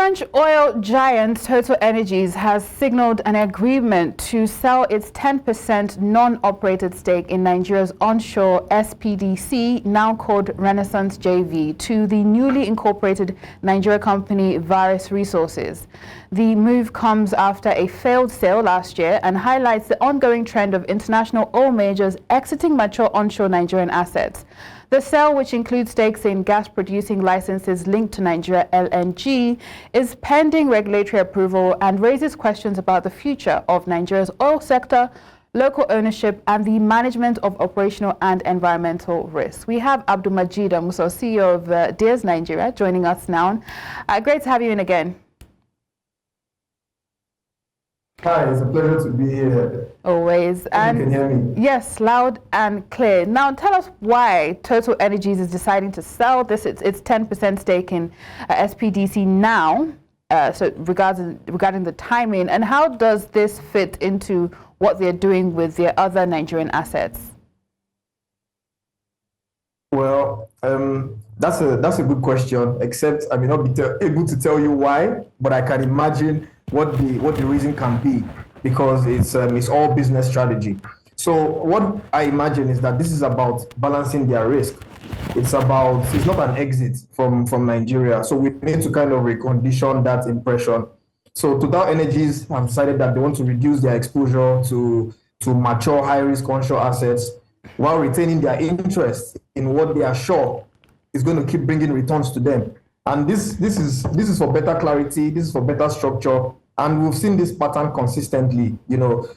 French oil giant TotalEnergies has signaled an agreement to sell its 10% non-operated stake in Nigeria's onshore SPDC, now called Renaissance JV, to the newly incorporated Nigeria company Vaaris Resources. The move comes after a failed sale last year and highlights the ongoing trend of international oil majors exiting mature onshore Nigerian assets. The sale, which includes stakes in gas-producing licenses linked to Nigeria LNG, is pending regulatory approval and raises questions about the future of Nigeria's oil sector, local ownership, and the management of operational and environmental risks. We have Abdulmajeed Amussah, CEO of DEERS Nigeria, joining us now. Great to have you in again. Hi, it's a pleasure to be here. Always. And you can hear me? Yes, loud and clear. Now, tell us why TotalEnergies is deciding to sell its 10% stake in SPDC now, so regarding the timing, and how does this fit into what they're doing with their other Nigerian assets? Well, that's a good question, except I may not be able to tell you why, but I can imagine what the reason can be, because it's all business strategy. So what I imagine is that this is about balancing their risk. It's not an exit from Nigeria. So we need to kind of recondition that impression. So TotalEnergies have decided that they want to reduce their exposure to mature high-risk onshore assets while retaining their interest in what they are sure is going to keep bringing returns to them. And this is for better clarity, this is for better structure, and we've seen this pattern consistently,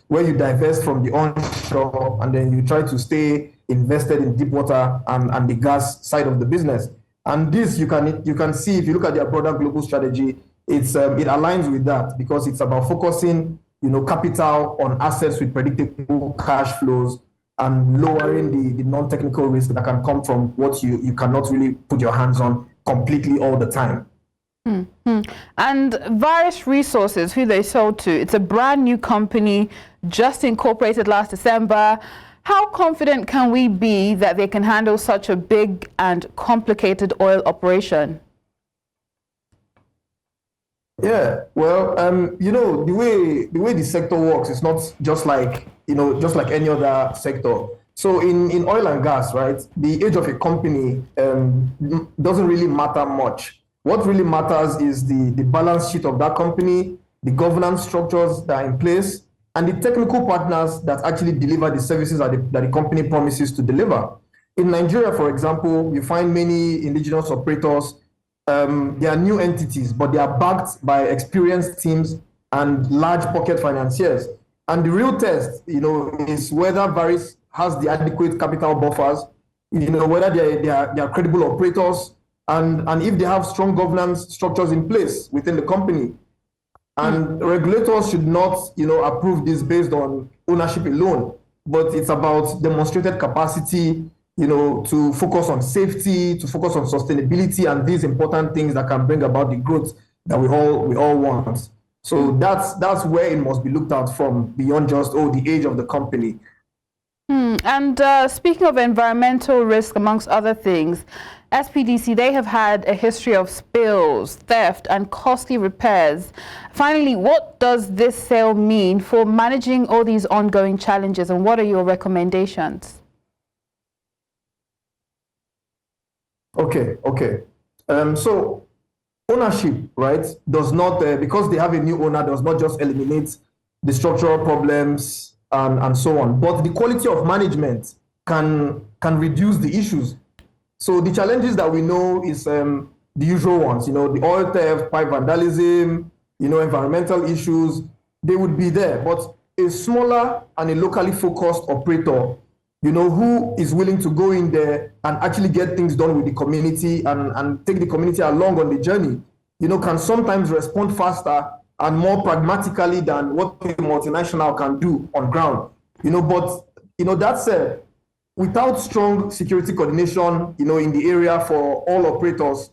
where you divest from the onshore and then you try to stay invested in deep water and the gas side of the business. And this you can see if you look at their broader global strategy, it aligns with that, because it's about focusing, capital on assets with predictable cash flows and lowering the non-technical risk that can come from what you cannot really put your hands on completely all the time. Mm-hmm. And Vaaris Resources, who they sold to, it's a brand new company, just incorporated last December. How confident can we be that they can handle such a big and complicated oil operation? Yeah, well, the way the sector works is not just like any other sector. So in oil and gas, right, the age of a company doesn't really matter much. What really matters is the balance sheet of that company, the governance structures that are in place, and the technical partners that actually deliver the services that the company promises to deliver. In Nigeria, for example, you find many indigenous operators. They are new entities, but they are backed by experienced teams and large pocket financiers. And the real test, is whether Vaaris has the adequate capital buffers, whether they are credible operators, and if they have strong governance structures in place within the company. And regulators should not, approve this based on ownership alone, but it's about demonstrated capacity, to focus on safety, to focus on sustainability, and these important things that can bring about the growth that we all want. So that's where it must be looked at from, beyond just the age of the company. And speaking of environmental risk, amongst other things, SPDC, they have had a history of spills, theft, and costly repairs. Finally, what does this sale mean for managing all these ongoing challenges, and what are your recommendations? Okay. So ownership, right, does not, because they have a new owner, does not just eliminate the structural problems and so on, but the quality of management can reduce the issues. So the challenges that we know is the usual ones, the oil theft, pipe vandalism, environmental issues, they would be there. But a smaller and a locally focused operator, who is willing to go in there and actually get things done with the community and take the community along on the journey, can sometimes respond faster and more pragmatically than what a multinational can do on ground. But that said, without strong security coordination, in the area for all operators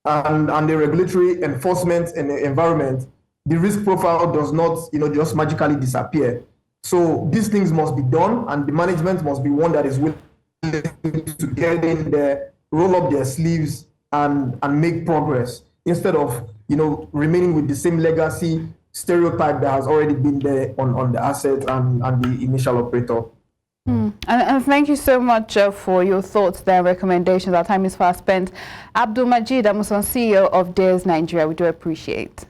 and the regulatory enforcement and the environment, the risk profile does not, just magically disappear. So these things must be done, and the management must be one that is willing to get in there, roll up their sleeves, and make progress. instead of, remaining with the same legacy stereotype that has already been there on the asset and the initial operator. And thank you so much for your thoughts there, recommendations. Our time is fast spent. Abdulmajeed Amussah, CEO of DARES Nigeria, we do appreciate.